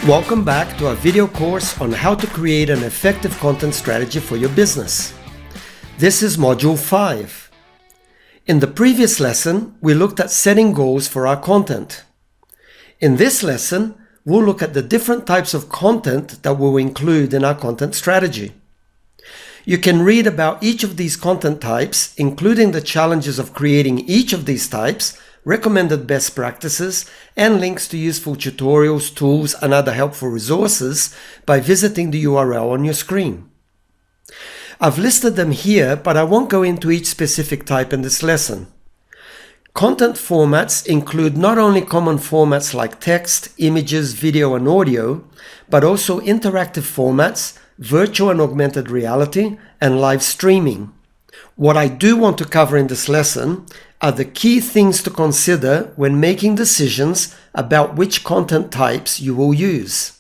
Welcome back to our video course on how to create an effective content strategy for your business. This is Module 5. In the previous lesson, we looked at setting goals for our content. In this lesson, we'll look at the different types of content that we'll include in our content strategy. You can read about each of these content types, including the challenges of creating each of these types, recommended best practices, and links to useful tutorials, tools, and other helpful resources by visiting the URL on your screen. I've listed them here, but I won't go into each specific type in this lesson. Content formats include not only common formats like text, images, video, and audio, but also interactive formats, virtual and augmented reality, and live streaming. What I do want to cover in this lesson are the key things to consider when making decisions about which content types you will use.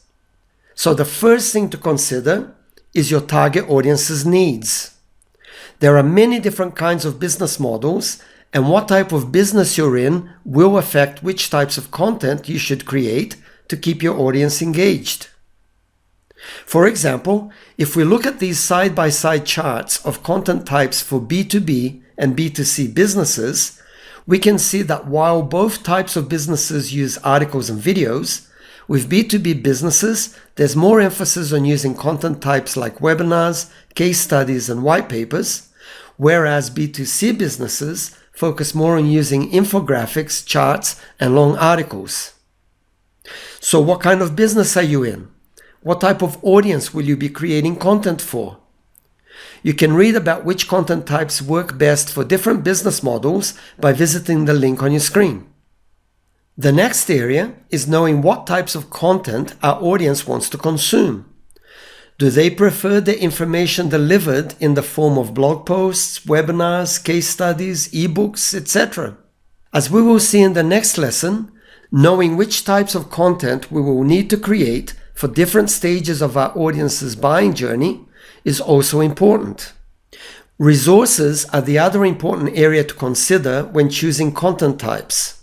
So the first thing to consider is your target audience's needs. There are many different kinds of business models, and what type of business you're in will affect which types of content you should create to keep your audience engaged. For example, if we look at these side-by-side charts of content types for B2B and B2C businesses, we can see that while both types of businesses use articles and videos, with B2B businesses, there's more emphasis on using content types like webinars, case studies, and white papers, whereas B2C businesses focus more on using infographics, charts, and long articles. So what kind of business are you in? What type of audience will you be creating content for? You can read about which content types work best for different business models by visiting the link on your screen. The next area is knowing what types of content our audience wants to consume. Do they prefer the information delivered in the form of blog posts, webinars, case studies, ebooks, etc.? As we will see in the next lesson, knowing which types of content we will need to create for different stages of our audience's buying journey is also important. Resources are the other important area to consider when choosing content types.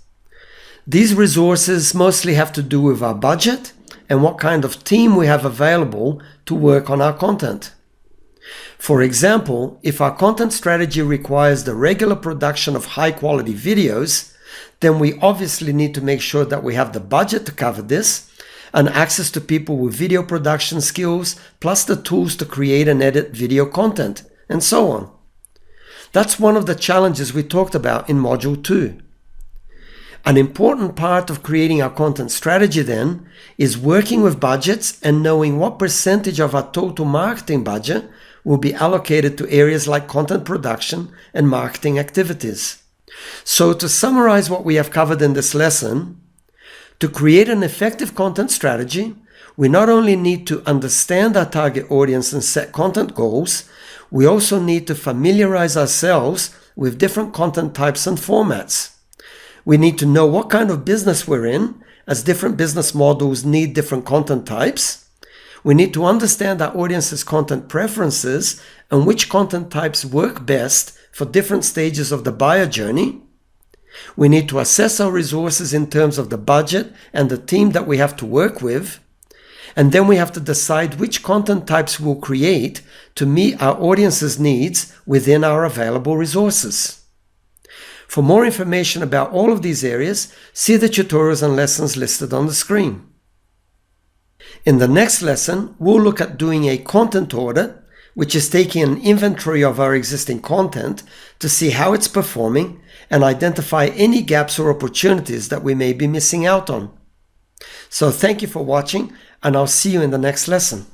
These resources mostly have to do with our budget and what kind of team we have available to work on our content. For example, if our content strategy requires the regular production of high-quality videos, then we obviously need to make sure that we have the budget to cover this and access to people with video production skills, plus the tools to create and edit video content, and so on. That's one of the challenges we talked about in Module 2. An important part of creating our content strategy then is working with budgets and knowing what percentage of our total marketing budget will be allocated to areas like content production and marketing activities. So to summarize what we have covered in this lesson, to create an effective content strategy, we not only need to understand our target audience and set content goals, we also need to familiarize ourselves with different content types and formats. We need to know what kind of business we're in, as different business models need different content types. We need to understand our audience's content preferences and which content types work best for different stages of the buyer journey. We need to assess our resources in terms of the budget and the team that we have to work with. And then we have to decide which content types we'll create to meet our audience's needs within our available resources. For more information about all of these areas, see the tutorials and lessons listed on the screen. In the next lesson, we'll look at doing a content audit, which is taking an inventory of our existing content to see how it's performing and identify any gaps or opportunities that we may be missing out on. So thank you for watching, and I'll see you in the next lesson.